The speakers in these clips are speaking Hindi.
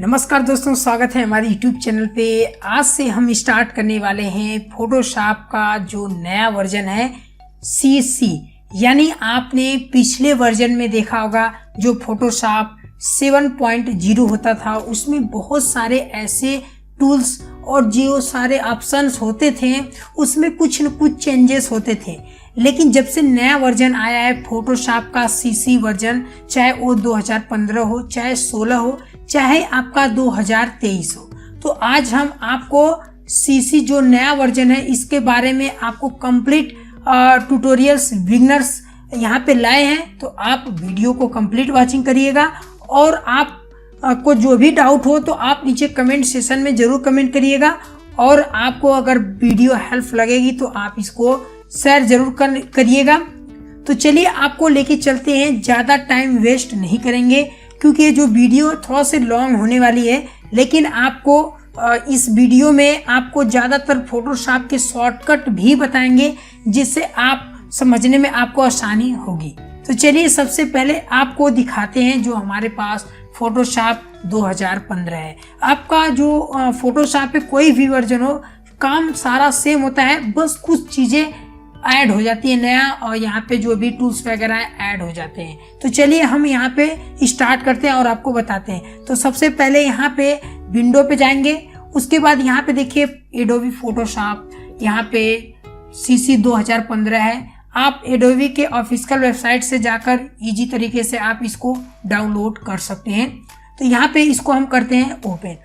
नमस्कार दोस्तों, स्वागत है हमारे YouTube चैनल पे। आज से हम स्टार्ट करने वाले हैं फोटोशॉप का जो नया वर्जन है CC। यानी आपने पिछले वर्जन में देखा होगा जो फोटोशॉप 7.0 होता था, उसमें बहुत सारे ऐसे टूल्स और जो सारे ऑप्शंस होते थे उसमें कुछ न कुछ चेंजेस होते थे। लेकिन जब से नया वर्जन आया है फोटोशॉप का CC वर्जन, चाहे वो 2015 हो, चाहे 16 हो, चाहे आपका 2023 हो, तो आज हम आपको CC जो नया वर्जन है इसके बारे में आपको कंप्लीट ट्यूटोरियल्स बिगिनर्स यहाँ पे लाए हैं। तो आप वीडियो को कंप्लीट वॉचिंग करिएगा और आप को जो भी डाउट हो तो आप नीचे कमेंट सेशन में जरूर कमेंट करिएगा। और आपको अगर वीडियो हेल्प लगेगी तो आप इसको शेयर जरूर करिएगा। तो चलिए आपको लेके चलते हैं, ज़्यादा टाइम वेस्ट नहीं करेंगे क्योंकि ये जो वीडियो थोड़ा से लॉन्ग होने वाली है। लेकिन आपको इस वीडियो में आपको ज़्यादातर फोटोशॉप के शॉर्टकट भी बताएंगे जिससे आप समझने में आपको आसानी होगी। तो चलिए सबसे पहले आपको दिखाते हैं जो हमारे पास फोटोशॉप 2015 है। आपका जो फोटोशॉप पे कोई भी वर्जन हो, काम सारा सेम होता है, बस कुछ चीज़ें ऐड हो जाती है नया, और यहाँ पे जो भी टूल्स वगैरह ऐड हो जाते हैं। तो चलिए हम यहाँ पे स्टार्ट करते हैं और आपको बताते हैं। तो सबसे पहले यहाँ पे विंडो पे जाएंगे, उसके बाद यहाँ पे देखिए एडोबी फोटोशॉप, यहाँ पे CC 2015 है। आप एडोबी के ऑफिशियल वेबसाइट से जाकर इजी तरीके से आप इसको डाउनलोड कर सकते हैं। तो यहाँ पे इसको हम करते हैं ओपन।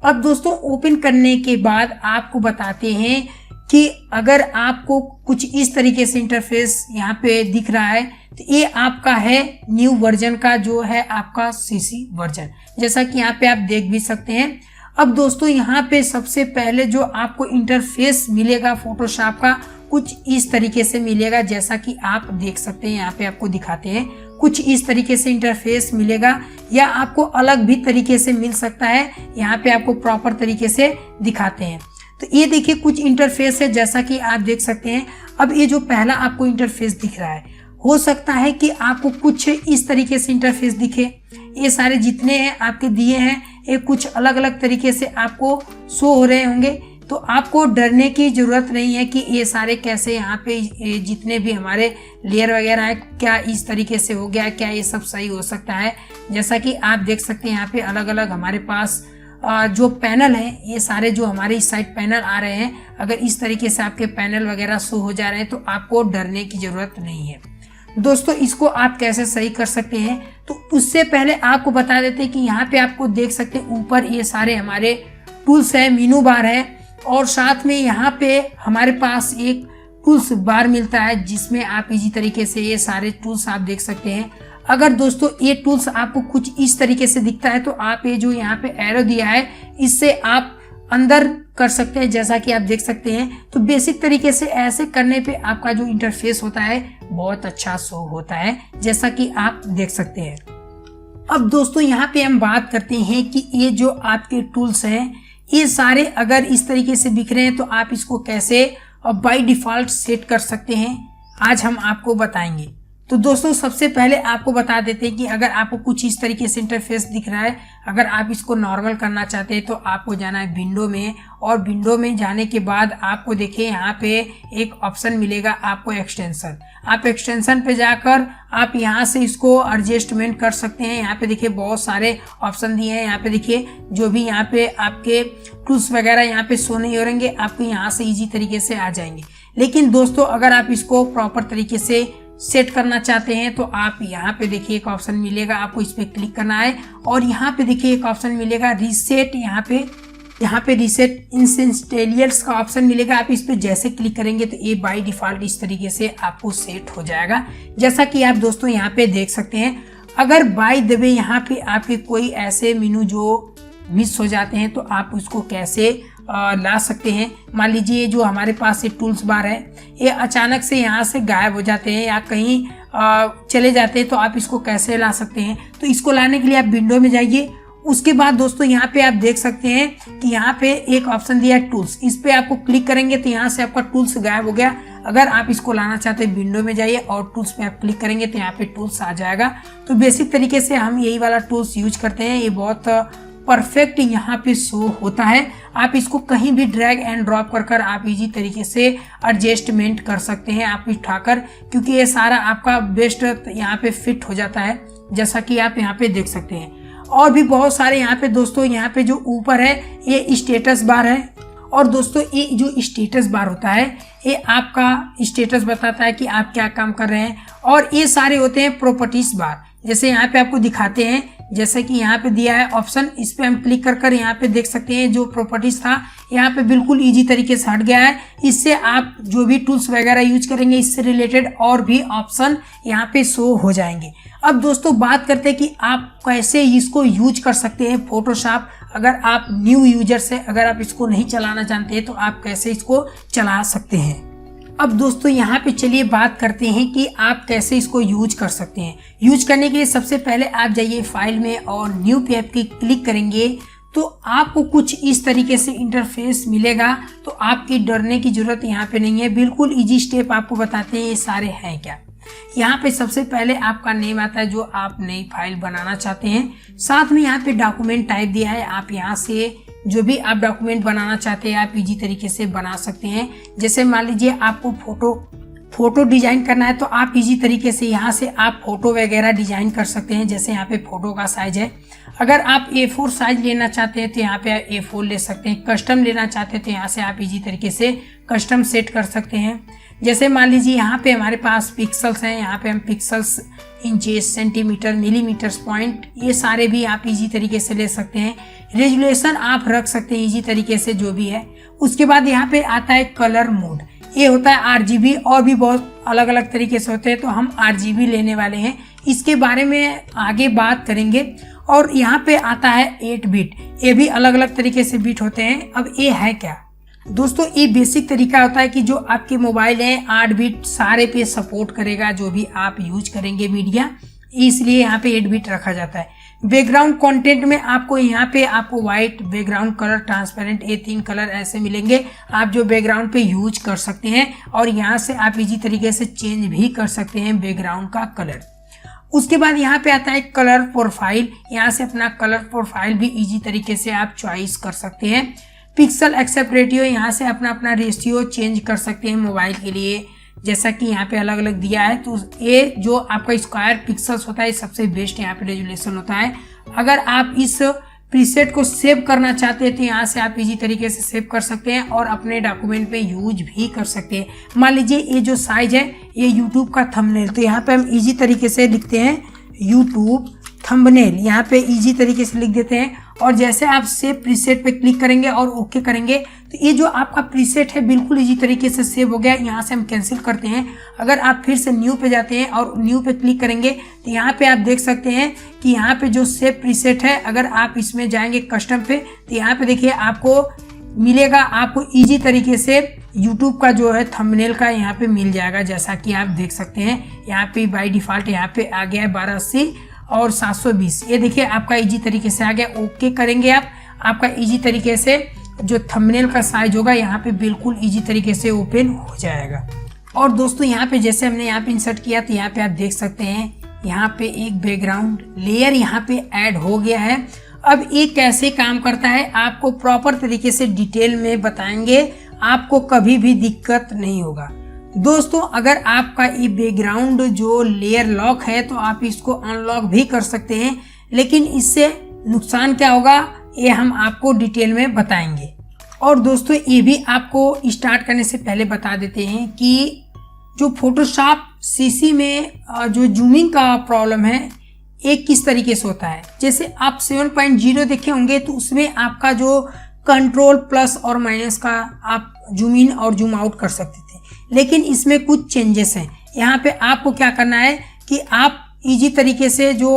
अब दोस्तों ओपन करने के बाद आपको बताते हैं कि अगर आपको कुछ इस तरीके से इंटरफेस यहाँ पे दिख रहा है तो ये आपका है न्यू वर्जन का जो है आपका CC वर्जन, जैसा कि यहाँ पे आप देख भी सकते हैं। अब दोस्तों यहाँ पे सबसे पहले जो आपको इंटरफेस मिलेगा फोटोशॉप का कुछ इस तरीके से मिलेगा, जैसा कि आप देख सकते हैं। यहाँ पे आपको दिखाते हैं कुछ इस तरीके से इंटरफेस मिलेगा, या आपको अलग भी तरीके से मिल सकता है। यहाँ पे आपको प्रॉपर तरीके से दिखाते हैं। तो ये देखिए कुछ इंटरफेस है जैसा कि आप देख सकते हैं। अब ये जो पहला आपको इंटरफेस दिख रहा है, हो सकता है कि आपको कुछ इस तरीके से इंटरफेस दिखे। ये सारे जितने हैं आपके दिए हैं ये कुछ अलग अलग तरीके से आपको शो हो रहे होंगे। तो आपको डरने की ज़रूरत नहीं है कि ये सारे कैसे यहाँ पे जितने भी हमारे लेयर वगैरह है क्या इस तरीके से हो गया, क्या ये सब सही हो सकता है। जैसा कि आप देख सकते हैं यहाँ पे अलग अलग हमारे पास जो पैनल है, ये सारे जो हमारे इस साइड पैनल आ रहे हैं, अगर इस तरीके से आपके पैनल वगैरह शो हो जा रहे हैं तो आपको डरने की ज़रूरत नहीं है। दोस्तों इसको आप कैसे सही कर सकते हैं, तो उससे पहले आपको बता देते हैं कि यहाँ पे आपको देख सकते हैं ऊपर ये सारे हमारे टूल्स है, मेनू बार है, और साथ में यहाँ पे हमारे पास एक टूल्स बार मिलता है जिसमें आप इजी तरीके से ये सारे टूल्स आप देख सकते हैं। अगर दोस्तों ये टूल्स आपको कुछ इस तरीके से दिखता है तो आप ये जो यहाँ पे एरो दिया है इससे आप अंदर कर सकते हैं, जैसा कि आप देख सकते हैं। तो बेसिक तरीके से ऐसे करने पे आपका जो इंटरफेस होता है बहुत अच्छा शो होता है, जैसा कि आप देख सकते हैं। अब दोस्तों यहाँ पे हम बात करते हैं कि ये जो आपके टूल्स हैं ये सारे अगर इस तरीके से दिख रहे हैं तो आप इसको कैसे बाय डिफॉल्ट सेट कर सकते हैं, आज हम आपको बताएंगे। तो दोस्तों सबसे पहले आपको बता देते हैं कि अगर आपको कुछ इस तरीके से इंटरफेस दिख रहा है, अगर आप इसको नॉर्मल करना चाहते हैं तो आपको जाना है विंडो में, और विंडो में जाने के बाद आपको देखिए यहाँ पे एक ऑप्शन मिलेगा आपको एक्सटेंशन। आप एक्सटेंशन पे जाकर आप यहाँ से इसको एडजस्टमेंट कर सकते हैं। यहाँ पे देखिए बहुत सारे ऑप्शन दिए हैं। यहाँ पे देखिए जो भी यहाँ पे आपके टूल्स वगैरह यहाँ पे शो नहीं हो रहेंगे, आपको यहाँ से ईजी तरीके से आ जाएंगे। लेकिन दोस्तों अगर आप इसको प्रॉपर तरीके से सेट करना चाहते हैं तो आप यहाँ पे देखिए एक ऑप्शन मिलेगा, आपको इस पर क्लिक करना है, और यहाँ पे देखिए एक ऑप्शन मिलेगा रीसेट। यहाँ पे रीसेट इंस्टेंटेनियस का ऑप्शन मिलेगा। आप इस पे जैसे क्लिक करेंगे तो ये बाय डिफॉल्ट इस तरीके से आपको सेट हो जाएगा, जैसा कि आप दोस्तों यहाँ पे देख सकते हैं। अगर बाय द वे यहाँ पे आपके कोई ऐसे मेनू जो मिस हो जाते हैं तो आप उसको कैसे ला सकते हैं। मान लीजिए जो हमारे पास ये टूल्स बार है ये अचानक से यहाँ से गायब हो जाते हैं या कहीं चले जाते हैं, तो आप इसको कैसे ला सकते हैं। तो इसको लाने के लिए आप विंडो में जाइए। उसके बाद दोस्तों यहाँ पे आप देख सकते हैं कि यहाँ पे एक ऑप्शन दिया है टूल्स, इस पे आपको क्लिक करेंगे तो यहाँ से आपका टूल्स गायब हो गया। अगर आप इसको लाना चाहते हैं विंडो में जाइए और टूल्स पे आप क्लिक करेंगे तो यहाँ पे टूल्स आ जाएगा। तो बेसिक तरीके से हम यही वाला टूल्स यूज करते हैं, ये बहुत परफेक्ट यहाँ पे शो होता है। आप इसको कहीं भी ड्रैग एंड ड्रॉप कर आप इजी तरीके से एडजस्टमेंट कर सकते हैं आप उठाकर, क्योंकि ये सारा आपका बेस्ट यहाँ पे फिट हो जाता है, जैसा कि आप यहाँ पे देख सकते हैं। और भी बहुत सारे यहाँ पे दोस्तों, यहाँ पे जो ऊपर है ये स्टेटस बार है। और दोस्तों ये जो स्टेटस बार होता है ये आपका स्टेटस बताता है कि आप क्या काम कर रहे हैं। और ये सारे होते हैं प्रॉपर्टीज बार, जैसे यहाँ पे आपको दिखाते हैं, जैसे कि यहाँ पे दिया है ऑप्शन, इस पे हम क्लिक कर यहाँ पे देख सकते हैं जो प्रॉपर्टीज था यहाँ पे बिल्कुल इजी तरीके से हट गया है। इससे आप जो भी टूल्स वगैरह यूज करेंगे इससे रिलेटेड और भी ऑप्शन यहाँ पे शो हो जाएंगे। अब दोस्तों बात करते हैं कि आप कैसे इसको यूज कर सकते हैं फोटोशॉप। अगर आप न्यू यूजर से अगर आप इसको नहीं चलाना जानते हैं तो आप कैसे इसको चला सकते हैं। अब दोस्तों यहाँ पे चलिए बात करते हैं कि आप कैसे इसको यूज कर सकते हैं। यूज करने के लिए सबसे पहले आप जाइए फाइल में और न्यू पे आप क्लिक करेंगे तो आपको कुछ इस तरीके से इंटरफेस मिलेगा। तो आपकी डरने की जरूरत यहाँ पे नहीं है, बिल्कुल इजी स्टेप आपको बताते हैं ये सारे हैं क्या। यहाँ पे सबसे पहले आपका नेम आता है जो आप नई फाइल बनाना चाहते हैं। साथ में यहाँ पे डॉक्यूमेंट टाइप दिया है, आप यहाँ से जो भी आप डॉक्यूमेंट बनाना चाहते हैं आप इजी तरीके से बना सकते हैं। जैसे मान लीजिए आपको फोटो डिजाइन करना है तो आप इजी तरीके से यहाँ से आप फोटो वगैरह डिजाइन कर सकते हैं। जैसे यहाँ पे फोटो का साइज है, अगर आप A4 साइज लेना चाहते हैं तो यहाँ पे आप A4 ले सकते हैं। कस्टम लेना चाहते हैं तो यहाँ से आप इजी तरीके से कस्टम सेट कर सकते हैं। जैसे मान लीजिए यहाँ पे हमारे पास पिक्सल्स हैं, यहाँ पे हम pixels, inches, centimetre, millimetres, point, ये सारे भी आप इजी तरीके से ले सकते हैं। रेजुलेशन आप रख सकते हैं इजी तरीके से जो भी है। उसके बाद यहाँ पे आता है कलर मोड, ये होता है RGB, और भी बहुत अलग अलग तरीके से होते हैं, तो हम RGB लेने वाले हैं, इसके बारे में आगे बात करेंगे। और यहाँ पे आता है 8 बिट, ये भी अलग अलग तरीके से बिट होते हैं। अब ये है क्या दोस्तों, ये बेसिक तरीका होता है कि जो आपके मोबाइल है 8 बिट सारे पे सपोर्ट करेगा जो भी आप यूज करेंगे मीडिया, इसलिए यहाँ पे 8 बिट रखा जाता है। बैकग्राउंड कंटेंट में आपको यहाँ पे आपको व्हाइट बैकग्राउंड, कलर, ट्रांसपेरेंट, ये 3 कलर ऐसे मिलेंगे, आप जो बैकग्राउंड पे यूज कर सकते हैं। और यहाँ से आप इजी तरीके से चेंज भी कर सकते हैं बैकग्राउंड का कलर। उसके बाद यहाँ पे आता है कलर प्रोफाइल, यहाँ से अपना कलर प्रोफाइल भी इजी तरीके से आप चॉइस कर सकते हैं। पिक्सल एक्सेप्ट रेशियो, यहाँ से अपना रेशियो चेंज कर सकते हैं मोबाइल के लिए, जैसा कि यहाँ पे अलग अलग दिया है। तो ये जो आपका स्क्वायर पिक्सल्स होता है सबसे बेस्ट यहाँ पे रेजुलेशन होता है। अगर आप इस प्रीसेट को सेव करना चाहते हैं तो यहाँ से आप इजी तरीके से सेव कर सकते हैं और अपने डॉक्यूमेंट पे यूज भी कर सकते हैं। मान लीजिए ये जो साइज है ये यूट्यूब का थंबनेल, तो यहाँ पे हम इजी तरीके से लिखते हैं यूट्यूब थंबनेल, यहाँ पे इजी तरीके से लिख देते हैं। और जैसे आप सेव प्रीसेट पे क्लिक करेंगे और ओके करेंगे तो ये जो आपका प्रीसेट है बिल्कुल इजी तरीके से सेव हो गया। यहाँ से हम कैंसिल करते हैं। अगर आप फिर से न्यू पे जाते हैं और न्यू पे क्लिक करेंगे तो यहाँ पे आप देख सकते हैं कि यहाँ पे जो सेव प्रीसेट है, अगर आप इसमें जाएंगे कस्टम पे तो यहाँ पे देखिए आपको मिलेगा, आपको इजी तरीके से यूट्यूब का जो है थंबनेल का यहाँ पे मिल जाएगा, जैसा कि आप देख सकते हैं। यहाँ पे बाय डिफॉल्ट यहाँ पे आ गया है 1280 और 720, ये देखिए आपका इजी तरीके से आ गया। ओके करेंगे आप, आपका इजी तरीके से जो थंबनेल का साइज होगा यहाँ पे बिल्कुल इजी तरीके से ओपन हो जाएगा। और दोस्तों यहाँ पे जैसे हमने यहाँ पे इंसर्ट किया तो यहाँ पे आप देख सकते हैं यहाँ पे एक बैकग्राउंड लेयर यहाँ पे ऐड हो गया है। अब ये कैसे काम करता है आपको प्रॉपर तरीके से डिटेल में बताएंगे, आपको कभी भी दिक्कत नहीं होगा। दोस्तों अगर आपका ये बैकग्राउंड जो लेयर लॉक है तो आप इसको अनलॉक भी कर सकते हैं, लेकिन इससे नुकसान क्या होगा ये हम आपको डिटेल में बताएंगे। और दोस्तों ये भी आपको स्टार्ट करने से पहले बता देते हैं कि जो फोटोशॉप CC में जो जूमिंग का प्रॉब्लम है एक किस तरीके से होता है। जैसे आप 7.0 देखे होंगे तो उसमें आपका जो कंट्रोल प्लस और माइनस का आप जूम इन और जूम आउट कर सकते थे, लेकिन इसमें कुछ चेंजेस हैं। यहाँ पे आपको क्या करना है कि आप इजी तरीके से जो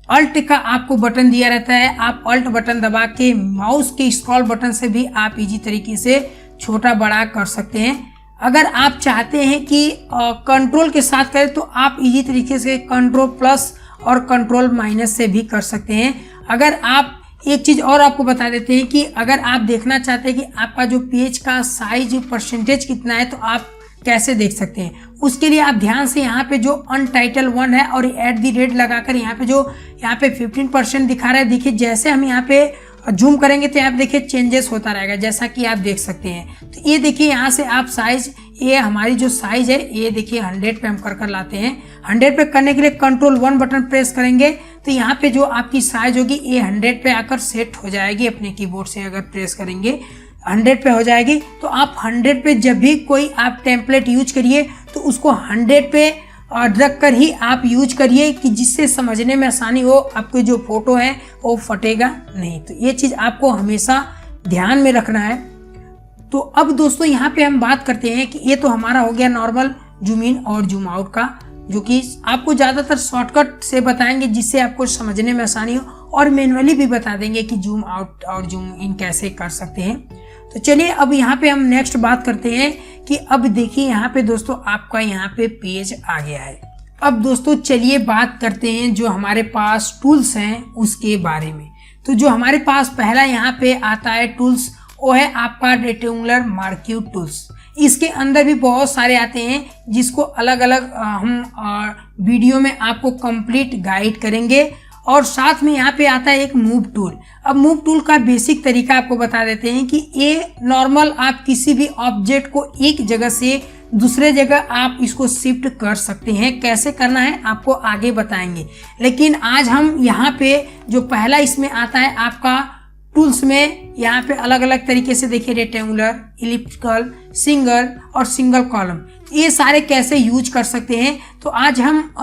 अल्ट का आपको बटन दिया रहता है, आप अल्ट बटन दबा के माउस के स्क्रॉल बटन से भी आप इजी तरीके से छोटा बड़ा कर सकते हैं। अगर आप चाहते हैं कि कंट्रोल के साथ करें तो आप इजी तरीके से कंट्रोल प्लस और कंट्रोल माइनस से भी कर सकते हैं। अगर आप एक चीज और आपको बता देते हैं कि अगर आप देखना चाहते हैं कि आपका जो पेज का साइज परसेंटेज कितना है तो आप कैसे देख सकते हैं, उसके लिए आप ध्यान से यहाँ पे जो अनटाइटल 1 है और @ लगाकर यहाँ पे जो यहाँ पे 15% दिखा रहा है, देखिए जैसे हम यहाँ पे जूम करेंगे तो आप देखिए चेंजेस होता रहेगा, जैसा कि आप देख सकते हैं। तो ये देखिए यहाँ से आप साइज, ये हमारी जो साइज है ये देखिए 100 पे हम कर लाते हैं। 100 पे करने के लिए Ctrl+1 बटन प्रेस करेंगे तो यहाँ पे जो आपकी साइज होगी ये 100 पे आकर सेट हो जाएगी। अपने कीबोर्ड से अगर प्रेस करेंगे 100 पे हो जाएगी। तो आप 100 पे जब भी कोई आप टेम्पलेट यूज करिए तो उसको 100 पे रख कर ही आप यूज करिए, कि जिससे समझने में आसानी हो, आपके जो फोटो है वो फटेगा नहीं। तो ये चीज़ आपको हमेशा ध्यान में रखना है। तो अब दोस्तों यहाँ पे हम बात करते हैं कि ये तो हमारा हो गया नॉर्मल जूम इन और जूम आउट का, जो कि आपको ज़्यादातर शॉर्टकट से बताएंगे जिससे आपको समझने में आसानी हो, और मैनुअली भी बता देंगे कि जूम आउट और जूम इन कैसे कर सकते हैं। तो चलिए अब यहाँ पे हम नेक्स्ट बात करते हैं कि अब देखिए यहाँ पे दोस्तों आपका यहाँ पे पेज आ गया है। अब दोस्तों चलिए बात करते हैं जो हमारे पास टूल्स हैं उसके बारे में। तो जो हमारे पास पहला यहाँ पे आता है टूल्स, वो है आपका रेक्टेंगुलर मार्क्यू टूल्स। इसके अंदर भी बहुत सारे आते हैं जिसको अलग अलग हम वीडियो में आपको कंप्लीट गाइड करेंगे। और साथ में यहाँ पे आता है एक मूव टूल। अब मूव टूल का बेसिक तरीका आपको बता देते हैं कि ये नॉर्मल आप किसी भी ऑब्जेक्ट को एक जगह से दूसरे जगह आप इसको शिफ्ट कर सकते हैं। कैसे करना है आपको आगे बताएंगे, लेकिन आज हम यहाँ पे जो पहला इसमें आता है आपका टूल्स में, यहाँ पे अलग अलग तरीके से देखिए रेक्टेंगुलर, इलिप्टिकल, सिंगल और सिंगल कॉलम, ये सारे कैसे यूज कर सकते हैं। तो आज हम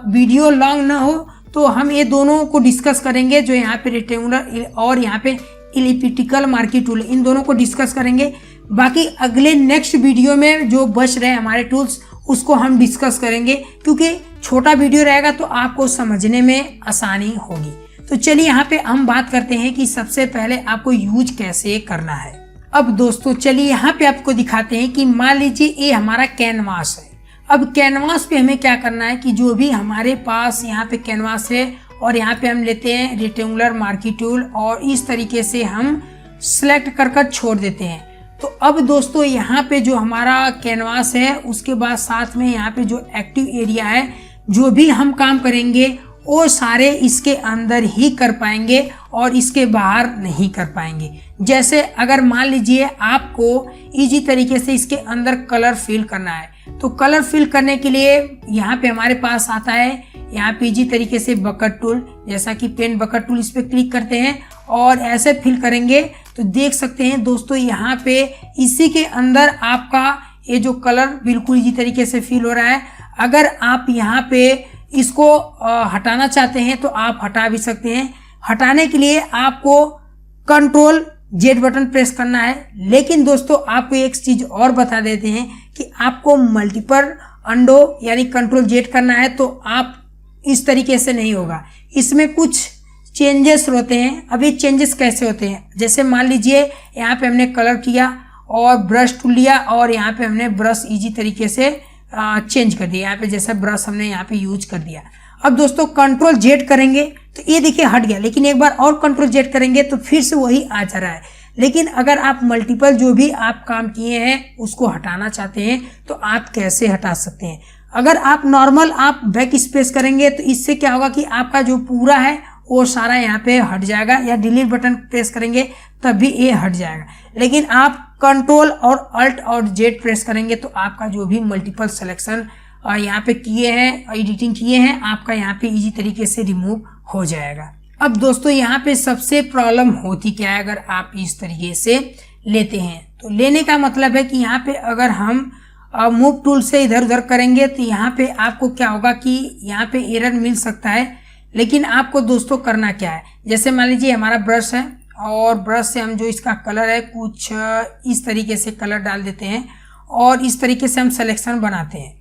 वीडियो लॉन्ग ना हो तो हम ये दोनों को डिस्कस करेंगे, जो यहाँ पे रेक्टेंगुलर और यहाँ पे इलिप्टिकल मार्क्यू टूल, इन दोनों को डिस्कस करेंगे। बाकी अगले नेक्स्ट वीडियो में जो बच रहे हमारे टूल्स उसको हम डिस्कस करेंगे, क्योंकि छोटा वीडियो रहेगा तो आपको समझने में आसानी होगी। तो चलिए यहाँ पे हम बात करते हैं कि सबसे पहले आपको यूज कैसे करना है। अब दोस्तों चलिए यहाँ पे आपको दिखाते हैं कि मान लीजिए ये हमारा कैनवास है। अब कैनवास पे हमें क्या करना है कि जो भी हमारे पास यहाँ पे कैनवास है और यहाँ पे हम लेते हैं रेक्टेंगुलर मार्क्यू टूल और इस तरीके से हम सिलेक्ट कर छोड़ देते हैं। तो अब दोस्तों यहाँ पे जो हमारा कैनवास है उसके बाद साथ में यहाँ पे जो एक्टिव एरिया है, जो भी हम काम करेंगे वो सारे इसके अंदर ही कर पाएंगे और इसके बाहर नहीं कर पाएंगे। जैसे अगर मान लीजिए आपको इजी तरीके से इसके अंदर कलर फिल करना है, तो कलर फिल करने के लिए यहाँ पे हमारे पास आता है यहाँ पे इजी तरीके से बकेट टूल, जैसा कि पेन बकेट टूल, इस पे क्लिक करते हैं और ऐसे फिल करेंगे तो देख सकते हैं दोस्तों यहाँ पे इसी के अंदर आपका ये जो कलर बिल्कुल इजी तरीके से फिल हो रहा है। अगर आप यहाँ पे इसको हटाना चाहते हैं तो आप हटा भी सकते हैं। हटाने के लिए आपको Ctrl+Z बटन प्रेस करना है। लेकिन दोस्तों आपको एक चीज और बता देते हैं कि आपको मल्टीपल अंडो यानी Ctrl+Z करना है तो आप इस तरीके से नहीं होगा, इसमें कुछ चेंजेस होते हैं। अब ये चेंजेस कैसे होते हैं, जैसे मान लीजिए यहाँ पे हमने कलर किया और ब्रश टूल लिया और यहाँ पे हमने ब्रश इजी तरीके से चेंज कर दिया, यहाँ पे जैसा ब्रश हमने यहाँ पे यूज कर दिया। अब दोस्तों Ctrl+Z करेंगे तो ये देखिए हट गया, लेकिन एक बार और Ctrl+Z करेंगे तो फिर से वही आ जा रहा है। लेकिन अगर आप मल्टीपल जो भी आप काम किए हैं उसको हटाना चाहते हैं तो आप कैसे हटा सकते हैं। अगर आप नॉर्मल आप बैक स्पेस करेंगे तो इससे क्या होगा कि आपका जो पूरा है वो सारा यहाँ पे हट जाएगा, या डिलीट बटन प्रेस करेंगे तब भी ये हट जाएगा। लेकिन आप Ctrl और Alt और Z प्रेस करेंगे तो आपका जो भी मल्टीपल सिलेक्शन यहाँ पे किए हैं, एडिटिंग किए हैं, आपका यहाँ पे इजी तरीके से रिमूव हो जाएगा। अब दोस्तों यहाँ पे सबसे प्रॉब्लम होती क्या है अगर आप इस तरीके से लेते हैं, तो लेने का मतलब है कि यहाँ पे अगर हम मूव टूल से इधर उधर करेंगे तो यहाँ पे आपको क्या होगा कि यहाँ पे एरर मिल सकता है। लेकिन आपको दोस्तों करना क्या है, जैसे मान लीजिए हमारा ब्रश है और ब्रश से हम जो इसका कलर है कुछ इस तरीके से कलर डाल देते हैं और इस तरीके से हम सिलेक्शन बनाते हैं।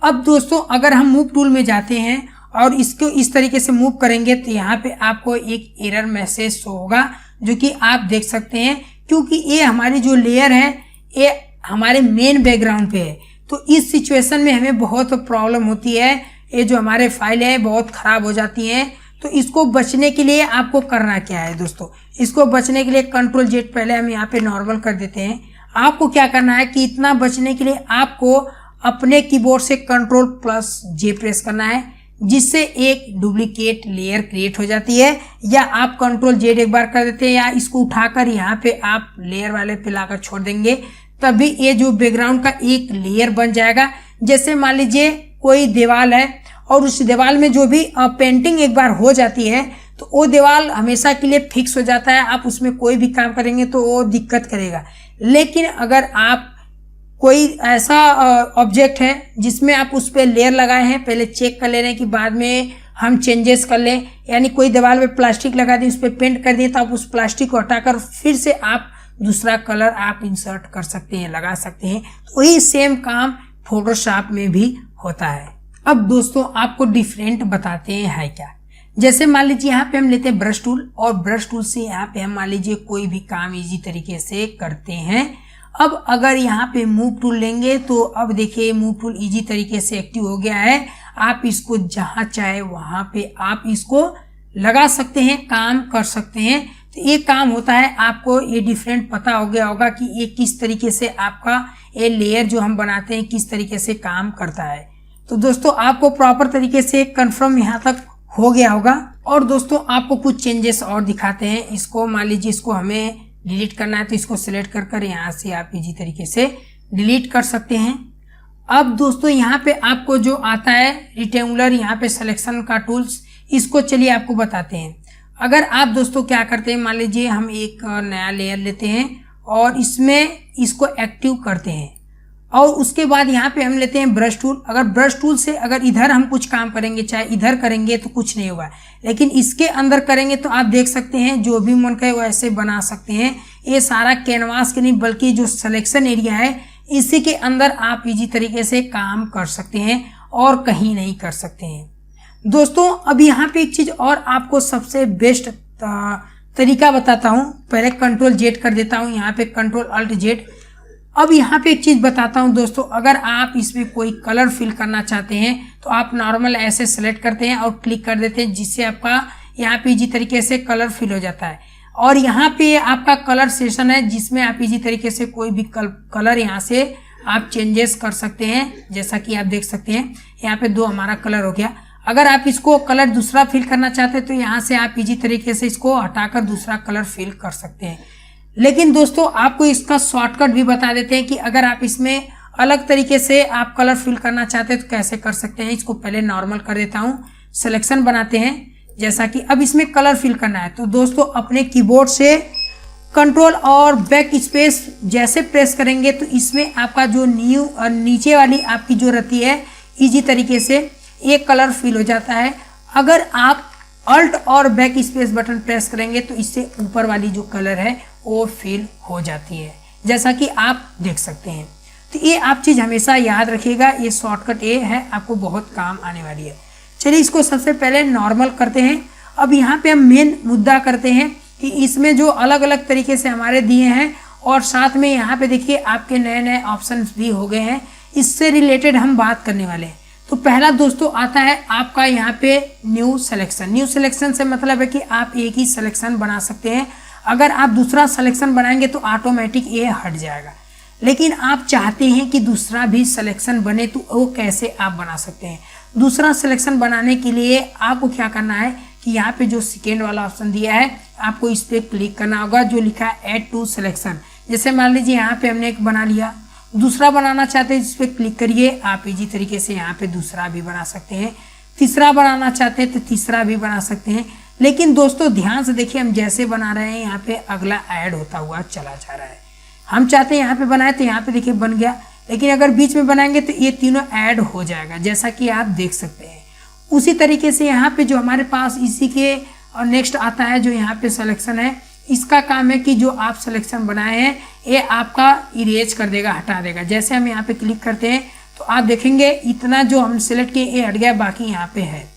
अब दोस्तों अगर हम मूव टूल में जाते हैं और इसको इस तरीके से मूव करेंगे तो यहाँ पे आपको एक एरर मैसेज शो होगा, जो कि आप देख सकते हैं, क्योंकि ये हमारी जो लेयर है ये हमारे मेन बैकग्राउंड पे है। तो इस सिचुएशन में हमें बहुत प्रॉब्लम होती है, ये जो हमारे फाइल है बहुत खराब हो जाती हैं। तो इसको बचने के लिए आपको करना क्या है दोस्तों, इसको बचने के लिए Ctrl+Z पहले हम यहाँ पे नॉर्मल कर देते हैं। आपको क्या करना है कि इतना बचने के लिए आपको अपने कीबोर्ड से Ctrl+J प्रेस करना है। जिससे एक डुप्लीकेट लेयर क्रिएट हो जाती है। या आप कंट्रोल जेड एक बार कर देते हैं या इसको उठाकर यहाँ पे आप लेयर वाले पे लाकर छोड़ देंगे, तभी ये जो बैकग्राउंड का एक लेयर बन जाएगा। जैसे मान लीजिए कोई दीवार है और उस दीवार में जो भी पेंटिंग एक बार हो जाती है तो वो दीवार हमेशा के लिए फिक्स हो जाता है, आप उसमें कोई भी काम करेंगे तो वो दिक्कत करेगा। लेकिन अगर आप कोई ऐसा ऑब्जेक्ट है जिसमें आप उस पर लेयर लगाए हैं, पहले चेक कर ले रहे हैं कि बाद में हम चेंजेस कर लें, यानी कोई दीवार पे प्लास्टिक लगा दी, उस पर पेंट कर दिए, तो आप उस प्लास्टिक को हटाकर फिर से आप दूसरा कलर आप इंसर्ट कर सकते हैं, लगा सकते हैं। तो वही सेम काम फोटोशॉप में भी होता है। अब दोस्तों आपको डिफरेंट बताते हैं है क्या। जैसे मान लीजिए यहाँ पे हम लेते हैं ब्रश टूल, और ब्रश टूल से यहाँ पे हम मान लीजिए कोई भी काम इजी तरीके से करते हैं। अब अगर यहाँ पे मूव टूल लेंगे तो अब देखिए मूव टूल इजी तरीके से एक्टिव हो गया है। आप इसको जहाँ चाहे वहाँ पे आप इसको लगा सकते हैं, काम कर सकते हैं। तो ये काम होता है, आपको ये डिफरेंट पता हो गया होगा कि ये किस तरीके से आपका ये लेयर जो हम बनाते हैं किस तरीके से काम करता है। तो दोस्तों आपको प्रॉपर तरीके से कंफर्म यहाँ तक हो गया होगा। और दोस्तों आपको कुछ चेंजेस और दिखाते हैं। इसको मान लीजिए इसको हमें डिलीट करना है तो इसको सिलेक्ट कर यहाँ से आप इजी तरीके से डिलीट कर सकते हैं। अब दोस्तों यहाँ पे आपको जो आता है रेक्टेंगुलर यहाँ पे सिलेक्शन का टूल्स, इसको चलिए आपको बताते हैं। अगर आप दोस्तों क्या करते हैं, मान लीजिए हम एक नया लेयर लेते हैं और इसमें इसको एक्टिव करते हैं और उसके बाद यहाँ पे हम लेते हैं ब्रश टूल। अगर ब्रश टूल से अगर इधर हम कुछ काम करेंगे, चाहे इधर करेंगे तो कुछ नहीं होगा, लेकिन इसके अंदर करेंगे तो आप देख सकते हैं जो भी मन करे वो ऐसे बना सकते हैं। ये सारा कैनवास के नहीं बल्कि जो सिलेक्शन एरिया है इसी के अंदर आप इजी तरीके से काम कर सकते हैं और कहीं नहीं कर सकते हैं। दोस्तों अब यहाँ पे एक चीज और आपको सबसे बेस्ट तरीका बताता हूँ। पहले कंट्रोल जेड कर देता हूँ, यहाँ पे कंट्रोल अल्ट जेड। अब यहाँ पे एक चीज बताता हूँ दोस्तों, अगर आप इसमें कोई कलर फिल करना चाहते हैं तो आप नॉर्मल ऐसे सेलेक्ट करते हैं और क्लिक कर देते हैं, जिससे आपका यहाँ पे इजी तरीके से कलर फिल हो जाता है। और यहाँ पे आपका कलर सेशन है जिसमें आप इजी तरीके से कोई भी कलर यहाँ से आप चेंजेस कर सकते हैं। जैसा कि आप देख सकते हैं यहाँ पे 2 हमारा कलर हो गया। अगर आप इसको कलर दूसरा फिल करना चाहते हैं तो यहाँ से आप इजी तरीके से इसको हटाकर दूसरा कलर फिल कर सकते हैं। लेकिन दोस्तों आपको इसका शॉर्टकट भी बता देते हैं कि अगर आप इसमें अलग तरीके से आप कलर फिल करना चाहते हैं तो कैसे कर सकते हैं। इसको पहले नॉर्मल कर देता हूँ, सिलेक्शन बनाते हैं। जैसा कि अब इसमें कलर फिल करना है तो दोस्तों अपने कीबोर्ड से कंट्रोल और बैक स्पेस जैसे प्रेस करेंगे तो इसमें आपका जो नीचे वाली आपकी जो रहती है इजी तरीके से एक कलर फिल हो जाता है। अगर आप अल्ट और बैक स्पेस बटन प्रेस करेंगे तो इससे ऊपर वाली जो कलर है वो फिल हो जाती है, जैसा कि आप देख सकते हैं। तो ये आप चीज़ हमेशा याद रखिएगा, ये शॉर्टकट ये है, आपको बहुत काम आने वाली है। चलिए इसको सबसे पहले नॉर्मल करते हैं। अब यहाँ पे हम मेन मुद्दा करते हैं कि इसमें जो अलग अलग तरीके से हमारे दिए हैं और साथ में यहाँ पे देखिए आपके नए नए ऑप्शन भी हो गए हैं, इससे रिलेटेड हम बात करने वाले हैं। तो पहला दोस्तों आता है आपका यहाँ पे न्यू सिलेक्शन। न्यू सिलेक्शन से मतलब है कि आप एक ही सिलेक्शन बना सकते हैं। अगर आप दूसरा सिलेक्शन बनाएंगे तो ऑटोमेटिक ये हट जाएगा, लेकिन आप चाहते हैं कि दूसरा भी सिलेक्शन बने तो वो कैसे आप बना सकते हैं। दूसरा सिलेक्शन बनाने के लिए आपको क्या करना है कि यहाँ पे जो सेकेंड वाला ऑप्शन दिया है आपको इस पर क्लिक करना होगा, जो लिखा है ऐड टू सिलेक्शन। जैसे मान लीजिए यहाँ पे हमने एक बना लिया, दूसरा बनाना चाहते हैं इस पर क्लिक करिए, आप इजी तरीके से यहाँ पे दूसरा भी बना सकते हैं। तीसरा बनाना चाहते हैं तो तीसरा भी बना सकते हैं। लेकिन दोस्तों ध्यान से देखिए, हम जैसे बना रहे हैं यहाँ पे अगला ऐड होता हुआ चला जा रहा है। हम चाहते हैं यहाँ पे बनाए तो यहाँ पे देखिए बन गया, लेकिन अगर बीच में बनाएंगे तो ये तीनों ऐड हो जाएगा, जैसा कि आप देख सकते हैं। उसी तरीके से यहाँ पे जो हमारे पास इसी के और नेक्स्ट आता है जो यहाँ पे सिलेक्शन है, इसका काम है कि जो आप सिलेक्शन बनाए हैं ये आपका इरेज कर देगा, हटा देगा। जैसे हम यहाँ पे क्लिक करते हैं तो आप देखेंगे इतना जो हम सिलेक्ट किए ये हट गया, बाकी यहाँ पे है।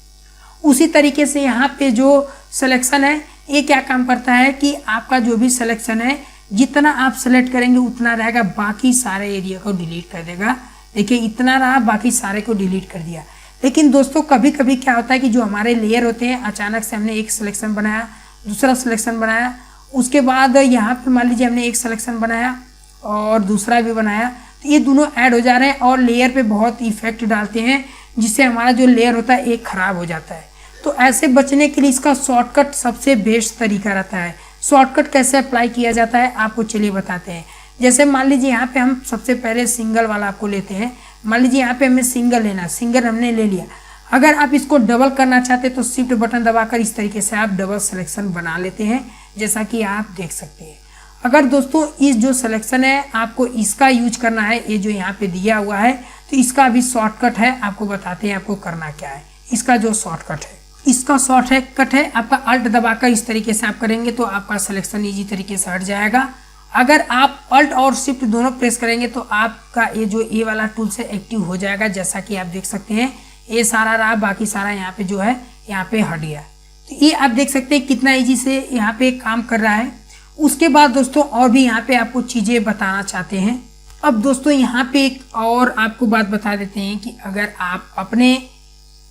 उसी तरीके से यहाँ पे जो सिलेक्शन है ये क्या काम करता है कि आपका जो भी सिलेक्शन है जितना आप सेलेक्ट करेंगे उतना रहेगा, बाकी सारे एरिया को डिलीट कर देगा। देखिए इतना रहा, बाकी सारे को डिलीट कर दिया। लेकिन दोस्तों कभी कभी क्या होता है कि जो हमारे लेयर होते हैं, अचानक से हमने एक सिलेक्शन बनाया, दूसरा सिलेक्शन बनाया, उसके बाद यहाँ पे मान लीजिए हमने एक सिलेक्शन बनाया और दूसरा भी बनाया, तो ये दोनों ऐड हो जा रहे हैं और लेयर पे बहुत इफेक्ट डालते हैं। जिससे हमारा जो लेयर होता है एक खराब हो जाता है। तो ऐसे बचने के लिए इसका शॉर्टकट सबसे बेस्ट तरीका रहता है। शॉर्टकट कैसे अप्लाई किया जाता है आपको चलिए बताते हैं। जैसे मान लीजिए यहाँ पे हम सबसे पहले सिंगल वाला आपको लेते हैं। मान लीजिए यहाँ पे हमें सिंगल लेना, सिंगल हमने ले लिया। अगर आप इसको डबल करना चाहते हैं तो शिफ्ट बटन दबाकर इस तरीके से आप डबल सिलेक्शन बना लेते हैं, जैसा कि आप देख सकते हैं। अगर दोस्तों इस जो सिलेक्शन है आपको इसका यूज करना है, ये जो यहाँ पे दिया हुआ है, तो इसका भी शॉर्टकट है, आपको बताते हैं आपको करना क्या है। इसका जो शॉर्टकट है, इसका शॉर्टकट है आपका अल्ट दबाकर इस तरीके से आप करेंगे तो आपका सिलेक्शन इजी तरीके से हट जाएगा। अगर आप अल्ट और शिफ्ट दोनों प्रेस करेंगे तो आपका ये जो ए वाला टूल से एक्टिव हो जाएगा, जैसा कि आप देख सकते हैं। ये सारा रहा, बाकी सारा यहाँ पे जो है यहाँ पे हट गया। तो ये आप देख सकते हैं कितना इजी से यहाँ पे काम कर रहा है। उसके बाद दोस्तों और भी यहाँ पे आपको चीज़ें बताना चाहते हैं। अब दोस्तों यहाँ पे एक और आपको बात बता देते हैं कि अगर आप अपने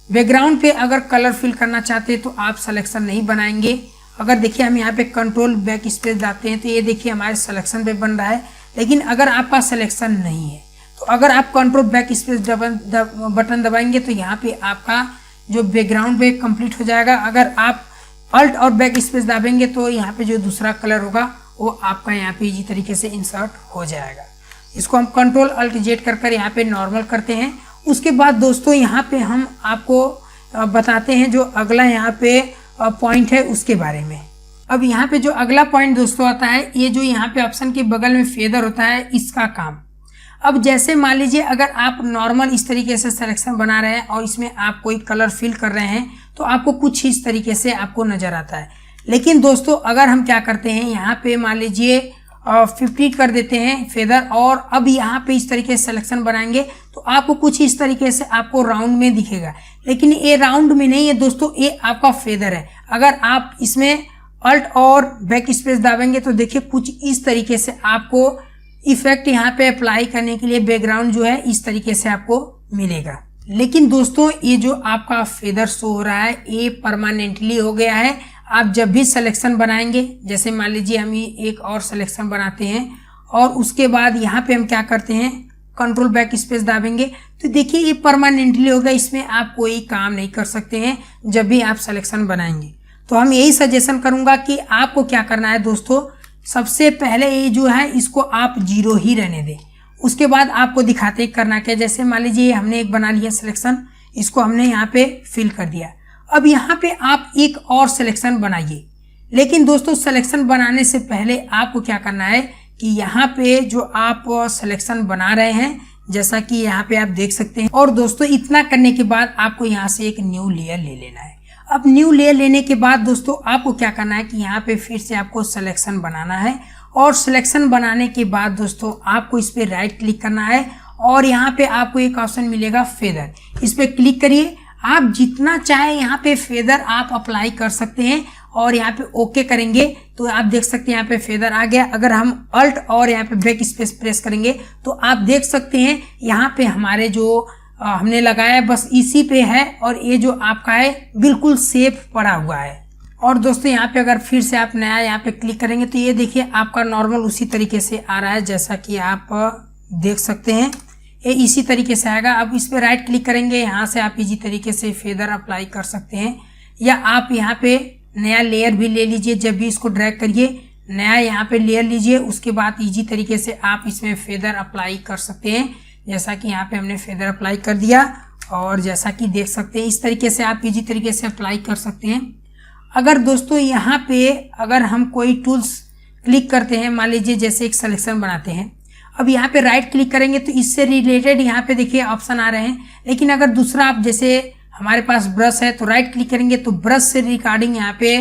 बैकग्राउंड पे अगर कलर फिल करना चाहते हैं तो आप सिलेक्शन नहीं बनाएंगे। अगर देखिए हम यहाँ पे कंट्रोल बैक स्पेस डालते हैं तो ये देखिए हमारे सिलेक्शन पे बन रहा है। लेकिन अगर आपका सिलेक्शन नहीं है तो अगर आप कंट्रोल बैक स्पेस बटन दबाएंगे तो यहाँ पे आपका जो बैकग्राउंड पे कंप्लीट हो जाएगा। अगर आप अल्ट और बैक स्पेस दाबेंगे तो यहाँ पे जो दूसरा कलर होगा वो आपका यहाँ पे इजी तरीके से इंसर्ट हो जाएगा। इसको हम कंट्रोल अल्ट जेड कर यहाँ पे नॉर्मल करते हैं। उसके बाद दोस्तों यहाँ पे हम आपको बताते हैं जो अगला यहाँ पे पॉइंट है उसके बारे में। अब यहाँ पे जो अगला पॉइंट दोस्तों आता है, ये जो यहाँ पे ऑप्शन के बगल में फेदर होता है, इसका काम। अब जैसे मान लीजिए अगर आप नॉर्मल इस तरीके से सिलेक्शन बना रहे हैं और इसमें आप कोई कलर फिल कर रहे हैं तो आपको कुछ इस तरीके से आपको नजर आता है। लेकिन दोस्तों अगर हम क्या करते हैं, यहाँ पे मान लीजिए 50 कर देते हैं फेदर, और अब यहाँ पे इस तरीके से सिलेक्शन बनाएंगे तो आपको कुछ इस तरीके से आपको राउंड में दिखेगा। लेकिन ये राउंड में नहीं है दोस्तों, ये आपका फेदर है। अगर आप इसमें अल्ट और बैक स्पेस दाबेंगे तो देखिए कुछ इस तरीके से आपको इफेक्ट यहाँ पे अप्लाई करने के लिए बैकग्राउंड जो है इस तरीके से आपको मिलेगा। लेकिन दोस्तों ये जो आपका फेदर शो हो रहा है ये परमानेंटली हो गया है। आप जब भी सिलेक्शन बनाएंगे, जैसे मान लीजिए हम एक और सिलेक्शन बनाते हैं और उसके बाद यहाँ पे हम क्या करते हैं, कंट्रोल बैक स्पेस दाबेंगे तो देखिए ये परमानेंटली होगा। इसमें आप कोई काम नहीं कर सकते हैं जब भी आप सिलेक्शन बनाएंगे। तो हम यही सजेशन करूंगा कि आपको क्या करना है दोस्तों, सबसे पहले ये जो है इसको आप 0 ही रहने दें। उसके बाद आपको दिखाते करना क्या, जैसे मान लीजिए हमने एक बना लिया सिलेक्शन, इसको हमने यहाँ पे फिल कर दिया। अब यहाँ पे आप एक और सिलेक्शन बनाइए। लेकिन दोस्तों सिलेक्शन बनाने से पहले आपको क्या करना है कि यहाँ पे जो आप सिलेक्शन बना रहे हैं, जैसा कि यहाँ पे आप देख सकते हैं, और दोस्तों इतना करने के बाद आपको यहाँ से एक न्यू लेयर ले लेना है। अब न्यू लेयर लेने के बाद दोस्तों आपको क्या करना है कि यहाँ पे फिर से आपको सिलेक्शन बनाना है, और सिलेक्शन बनाने के बाद दोस्तों आपको इस पे राइट क्लिक करना है और यहाँ पे आपको एक ऑप्शन मिलेगा फेदर, इस पे क्लिक करिए। आप जितना चाहे यहाँ पे फेदर आप अप्लाई कर सकते हैं और यहाँ पे ओके करेंगे तो आप देख सकते हैं यहाँ पे फेदर आ गया। अगर हम अल्ट और यहाँ पे बैक स्पेस प्रेस करेंगे तो आप देख सकते हैं यहाँ पे हमारे जो हमने लगाया है बस इसी पे है, और ये जो आपका है बिल्कुल सेफ पड़ा हुआ है। और दोस्तों यहाँ पे अगर फिर से आप नया यहाँ पे क्लिक करेंगे तो ये देखिए आपका नॉर्मल उसी तरीके से आ रहा है, जैसा कि आप देख सकते हैं ये इसी तरीके से आएगा। अब इस पे राइट क्लिक करेंगे, यहाँ से आप इजी तरीके से फेदर अप्लाई कर सकते हैं, या आप यहाँ पे नया लेयर भी ले लीजिए। जब भी इसको ड्रैग करिए नया यहाँ पे लेयर लीजिए, उसके बाद इजी तरीके से आप इसमें फेदर अप्लाई कर सकते हैं, जैसा कि यहाँ पे हमने फेदर अप्लाई कर दिया। और जैसा कि देख सकते हैं इस तरीके से आप इजी तरीके से अप्लाई कर सकते हैं। अगर दोस्तों यहाँ पे अगर हम कोई टूल्स क्लिक करते हैं, मान लीजिए जैसे एक सिलेक्शन बनाते हैं, अब यहाँ पे राइट क्लिक करेंगे तो इससे रिलेटेड यहाँ पे देखिए ऑप्शन आ रहे हैं। लेकिन अगर दूसरा आप जैसे हमारे पास ब्रश है तो राइट क्लिक करेंगे तो ब्रश से रिकॉर्डिंग यहाँ पे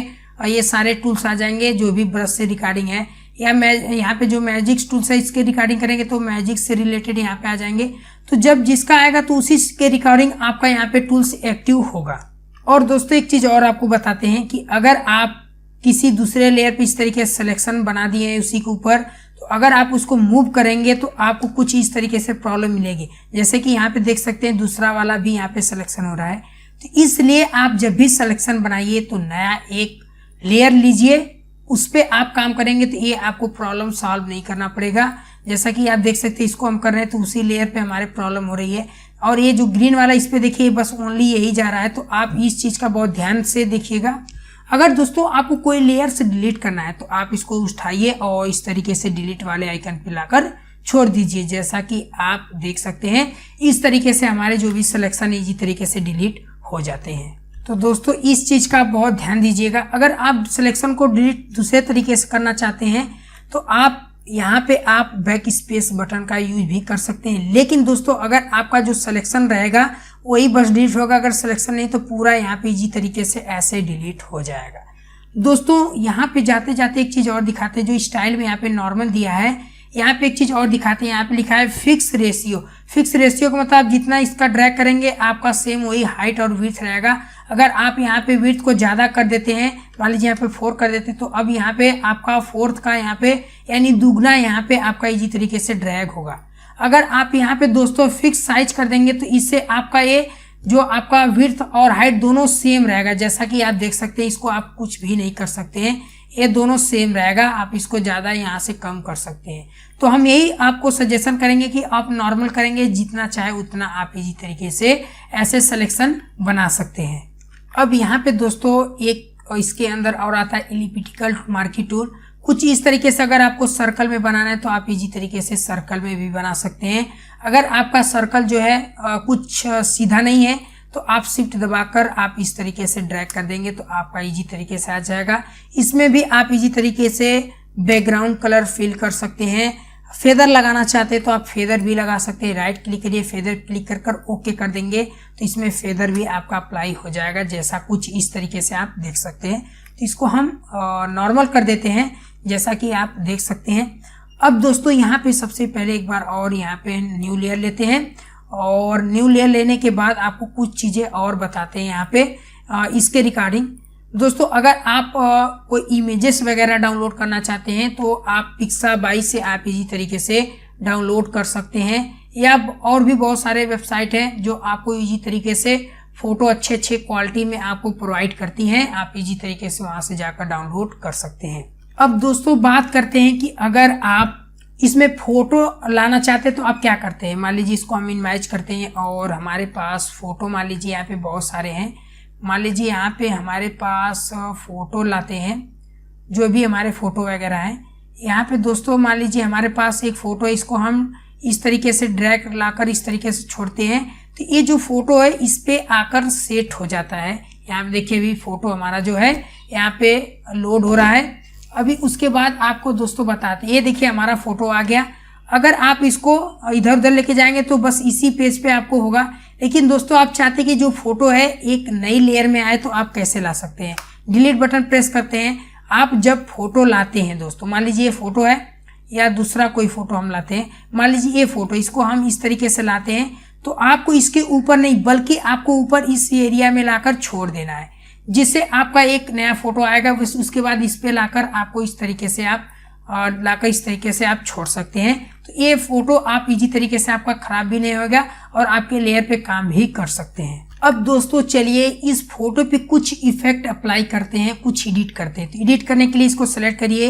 ये सारे टूल्स आ जाएंगे जो भी ब्रश से रिकॉर्डिंग है, या यहाँ पे जो मैजिक टूल्स है इसके रिकॉर्डिंग करेंगे तो मैजिक से रिलेटेड यहाँ पे आ जाएंगे। तो जब जिसका आएगा तो उसी के रिकॉर्डिंग आपका यहाँ पे टूल्स एक्टिव होगा। और दोस्तों एक चीज और आपको बताते हैं कि अगर आप किसी दूसरे लेयर पे इस तरीके से सिलेक्शन बना दिए हैं उसी के ऊपर, तो अगर आप उसको मूव करेंगे तो आपको कुछ इस तरीके से प्रॉब्लम मिलेगी। जैसे कि यहाँ पे देख सकते हैं दूसरा वाला भी यहाँ पे सिलेक्शन हो रहा है। तो इसलिए आप जब भी सिलेक्शन बनाइए तो नया एक लेयर लीजिए, उस पर आप काम करेंगे तो ये आपको प्रॉब्लम सॉल्व नहीं करना पड़ेगा। जैसा कि आप देख सकते हैं इसको हम कर रहे हैं तो उसी लेयर पे हमारे प्रॉब्लम हो रही है। और ये जो ग्रीन वाला इस पे देखिए बस ओनली यही जा रहा है। तो आप इस चीज़ का बहुत ध्यान से देखिएगा। अगर दोस्तों आपको कोई लेयर से डिलीट करना है तो आप इसको उठाइए और इस तरीके से डिलीट वाले आइकन पे लाकर छोड़ दीजिए। जैसा कि आप देख सकते हैं इस तरीके से हमारे जो भी सिलेक्शन इजी तरीके से डिलीट हो जाते हैं। तो दोस्तों इस चीज़ का बहुत ध्यान दीजिएगा। अगर आप सिलेक्शन को डिलीट दूसरे तरीके से करना चाहते हैं तो आप यहाँ पे आप बैक स्पेस बटन का यूज भी कर सकते हैं। लेकिन दोस्तों अगर आपका जो सिलेक्शन रहेगा वही बस डिलीट होगा, अगर सिलेक्शन नहीं तो पूरा यहाँ पे इजी तरीके से ऐसे डिलीट हो जाएगा। दोस्तों यहाँ पे जाते जाते एक चीज़ और दिखाते हैं, जो स्टाइल में यहाँ पे नॉर्मल दिया है, यहाँ पे एक चीज़ और दिखाते हैं। यहाँ पे लिखा है फिक्स रेशियो। फिक्स रेशियो का मतलब आप जितना इसका ड्रैग करेंगे आपका सेम वही हाइट और विड्थ रहेगा। अगर आप यहाँ पे विड्थ को ज़्यादा कर देते हैं, मान लीजिए यहाँ पे 4 कर देते हैं, तो अब यहाँ पे आपका 4 का यहाँ पे यानी दुगना यहाँ पे आपका इजी तरीके से ड्रैग होगा। अगर आप यहाँ पे दोस्तों फिक्स साइज कर देंगे तो इससे आपका ये जो आपका विड्थ और हाइट दोनों सेम रहेगा। जैसा कि आप देख सकते हैं इसको आप कुछ भी नहीं कर सकते हैं, ये दोनों सेम रहेगा। आप इसको ज़्यादा यहाँ से कम कर सकते हैं। तो हम यही आपको सजेशन करेंगे कि आप नॉर्मल करेंगे, जितना चाहे उतना आप इजी तरीके से ऐसे सिलेक्शन बना सकते हैं। अब यहाँ पे दोस्तों एक इसके अंदर और आता है एलिप्टिकल मार्की टूल। कुछ इस तरीके से अगर आपको सर्कल में बनाना है तो आप इजी तरीके से सर्कल में भी बना सकते हैं। अगर आपका सर्कल जो है कुछ सीधा नहीं है तो आप शिफ्ट दबाकर आप इस तरीके से ड्रैग कर देंगे तो आपका इजी तरीके से आ जाएगा। इसमें भी आप इजी तरीके से बैकग्राउंड कलर फिल कर सकते हैं। फेदर लगाना चाहते हैं तो आप फेदर भी लगा सकते हैं। राइट क्लिक करिए, फेदर क्लिक कर ओके कर देंगे तो इसमें फेदर भी आपका अप्लाई हो जाएगा। जैसा कुछ इस तरीके से आप देख सकते हैं। तो इसको हम नॉर्मल कर देते हैं जैसा कि आप देख सकते हैं। अब दोस्तों यहाँ पे सबसे पहले एक बार और यहाँ पे न्यू लेयर लेते हैं और न्यू लेयर लेने के बाद आपको कुछ चीज़ें और बताते हैं यहाँ पे इसके रिगार्डिंग। दोस्तों अगर आप कोई इमेजेस वगैरह डाउनलोड करना चाहते हैं तो आप पिक्साबाई से आप इजी तरीके से डाउनलोड कर सकते हैं, या और भी बहुत सारे वेबसाइट हैं जो आपको इजी तरीके से फ़ोटो अच्छे क्वालिटी में आपको प्रोवाइड करती हैं। आप इजी तरीके से वहाँ से जाकर डाउनलोड कर सकते हैं। अब दोस्तों बात करते हैं कि अगर आप इसमें फ़ोटो लाना चाहते हैं तो आप क्या करते हैं। मान लीजिए इसको हम इनवाइज करते हैं और हमारे पास फ़ोटो मान लीजिए यहाँ पे बहुत सारे हैं। मान लीजिए यहाँ पे हमारे पास फ़ोटो लाते हैं, जो भी हमारे फ़ोटो वगैरह हैं। यहाँ पे दोस्तों मान लीजिए हमारे पास एक फ़ोटो है, इसको हम इस तरीके से ड्रैग लाकर इस तरीके से छोड़ते हैं तो ये जो फ़ोटो है इस पे आकर सेट हो जाता है। यहाँ पे देखिए अभी फ़ोटो हमारा जो है यहाँ पे लोड हो रहा है। अभी उसके बाद आपको दोस्तों बताते हैं, ये देखिए हमारा फ़ोटो आ गया। अगर आप इसको इधर उधर लेके जाएंगे तो बस इसी पेज पे आपको होगा। लेकिन दोस्तों आप चाहते हैं कि जो फोटो है एक नई लेयर में आए तो आप कैसे ला सकते हैं। डिलीट बटन प्रेस करते हैं। आप जब फोटो लाते हैं दोस्तों, मान लीजिए ये फोटो है या दूसरा कोई फोटो हम लाते हैं, मान लीजिए ये फोटो, इसको हम इस तरीके से लाते हैं तो आपको इसके ऊपर नहीं बल्कि आपको ऊपर इस एरिया में लाकर छोड़ देना है, जिससे आपका एक नया फोटो आएगा। उसके बाद इस पे लाकर आपको इस तरीके से आप लाकर इस तरीके से आप छोड़ सकते हैं। तो ये फोटो आप इजी तरीके से आपका खराब भी नहीं होगा और आपके लेयर पे काम भी कर सकते हैं। अब दोस्तों चलिए इस फोटो पे कुछ इफेक्ट अप्लाई करते हैं, कुछ एडिट करते हैं। तो एडिट करने के लिए इसको सेलेक्ट करिए,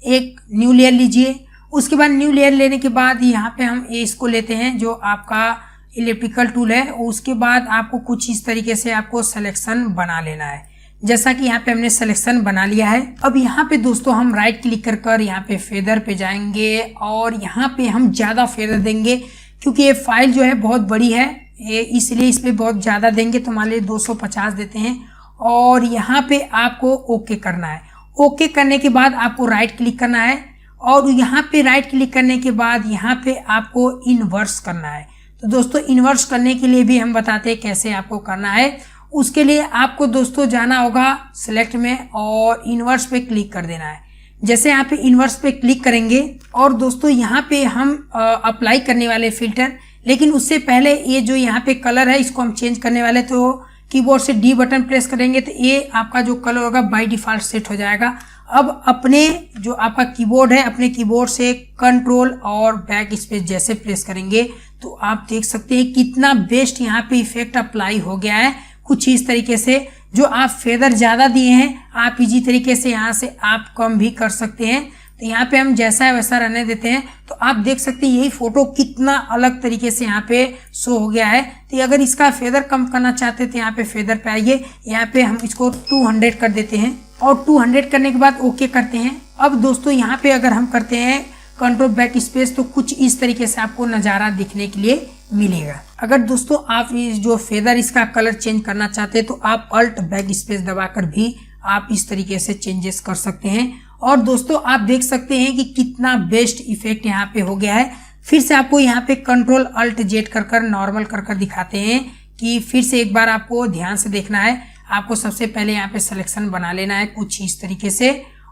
एक न्यू लेयर लीजिए। उसके बाद न्यू लेयर लेने के बाद यहाँ पे हम इसको लेते हैं जो आपका इलेक्ट्रिकल टूल है। उसके बाद आपको कुछ इस तरीके से आपको सिलेक्शन बना लेना है, जैसा कि यहाँ पे हमने सिलेक्शन बना लिया है। अब यहाँ पे दोस्तों हम राइट क्लिक कर यहाँ पे फेदर पे जाएंगे और यहाँ पे हम ज़्यादा फेदर देंगे क्योंकि ये फाइल जो है बहुत बड़ी है, ये इसलिए इस पर बहुत ज़्यादा देंगे। तो मान लीजिए 250 देते हैं और यहाँ पे आपको ओके करना है। ओके करने के बाद आपको राइट क्लिक करना है और यहाँ पे राइट क्लिक करने के बाद यहाँ पे आपको इनवर्स करना है। तो दोस्तों इनवर्स करने के लिए भी हम बताते हैं कैसे आपको करना है। उसके लिए आपको दोस्तों जाना होगा सिलेक्ट में और इनवर्स पे क्लिक कर देना है। जैसे यहाँ पे इनवर्स पे क्लिक करेंगे और दोस्तों यहाँ पे हम अप्लाई करने वाले फिल्टर, लेकिन उससे पहले ये जो यहाँ पे कलर है इसको हम चेंज करने वाले। तो कीबोर्ड से डी बटन प्रेस करेंगे तो ये आपका जो कलर होगा बाय डिफॉल्ट सेट हो जाएगा। अब अपने जो आपका कीबोर्ड है अपने कीबोर्ड से कंट्रोल और बैक स्पेस जैसे प्रेस करेंगे तो आप देख सकते हैं कितना बेस्ट यहाँ पे इफेक्ट अप्लाई हो गया है। कुछ इस तरीके से जो आप फेदर ज़्यादा दिए हैं आप इजी तरीके से यहाँ से आप कम भी कर सकते हैं। तो यहाँ पे हम जैसा है वैसा रहने देते हैं। तो आप देख सकते हैं यही फोटो कितना अलग तरीके से यहाँ पे शो हो गया है। तो अगर इसका फेदर कम करना चाहते हैं तो यहाँ पे फेदर पे आइए, यहाँ पे हम इसको 200 कर देते हैं और 200 करने के बाद ओके करते हैं। अब दोस्तों यहाँ पे अगर हम करते हैं कंट्रोल बैक स्पेस तो कुछ इस तरीके से आपको नज़ारा दिखने के लिए मिलेगा। अगर दोस्तों आप इस जो फेदर इसका कलर चेंज करना चाहते हैं तो आप अल्ट बैक स्पेस दबाकर भी आप इस तरीके से चेंजेस कर सकते हैं। और दोस्तों आप देख सकते हैं कि कितना बेस्ट इफेक्ट यहाँ पे हो गया है। फिर से आपको यहाँ पे कंट्रोल अल्ट जेड कर नॉर्मल कर दिखाते हैं कि फिर से एक बार आपको ध्यान से देखना है। आपको सबसे पहले यहाँ पे सिलेक्शन बना लेना है कुछ इस तरीके से,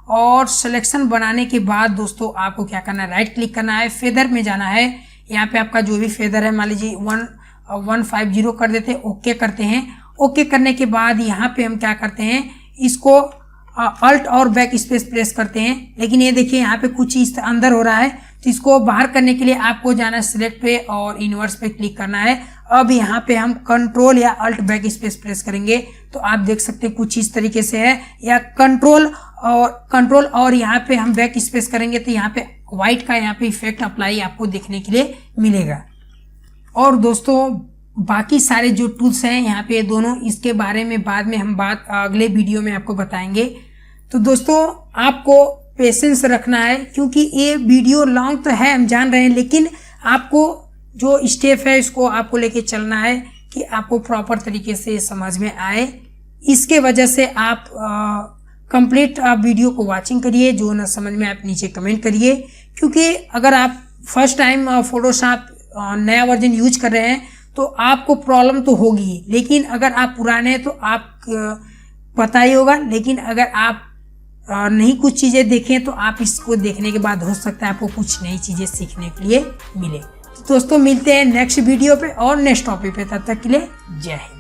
और सिलेक्शन बनाने के बाद दोस्तों आपको क्या करना है, राइट क्लिक करना है, फेदर में जाना है। यहाँ पे आपका जो भी फेदर है मान लीजिए 150 कर देते हैं, ओके करते हैं। ओके करने के बाद यहाँ पे हम क्या करते हैं, इसको अल्ट और बैक स्पेस प्रेस करते हैं। लेकिन ये देखिए यहाँ पे कुछ इस अंदर हो रहा है, तो इसको बाहर करने के लिए आपको जाना है सिलेक्ट पे और इनवर्स पे क्लिक करना है। अब यहाँ पे हम कंट्रोल या अल्ट बैक स्पेस प्रेस करेंगे तो आप देख सकते हैं कुछ इस तरीके से है, या कंट्रोल और यहाँ पे हम बैक स्पेस करेंगे तो यहाँ पे व्हाइट का यहाँ पे इफेक्ट अप्लाई आपको देखने के लिए मिलेगा। और दोस्तों बाकी सारे जो टूल्स हैं यहाँ पे दोनों, इसके बारे में बाद में हम बात अगले वीडियो में आपको बताएंगे। तो दोस्तों आपको पेशेंस रखना है क्योंकि ये वीडियो लॉन्ग तो है हम जान रहे हैं, लेकिन आपको जो स्टेप है इसको आपको लेके चलना है कि आपको प्रॉपर तरीके से समझ में आए। इसके वजह से आप कंप्लीट वीडियो को वॉचिंग करिए, जो ना समझ में आप नीचे कमेंट करिए। क्योंकि अगर आप फर्स्ट टाइम फोटोशॉप नया वर्जन यूज कर रहे हैं तो आपको प्रॉब्लम तो होगी, लेकिन अगर आप पुराने हैं तो आप पता ही होगा। लेकिन अगर आप नहीं कुछ चीज़ें देखें तो आप इसको देखने के बाद हो सकता है आपको कुछ नई चीज़ें सीखने के लिए मिले। तो दोस्तों मिलते हैं नेक्स्ट वीडियो पे और नेक्स्ट टॉपिक पे, तब तक के लिए जय हिंद।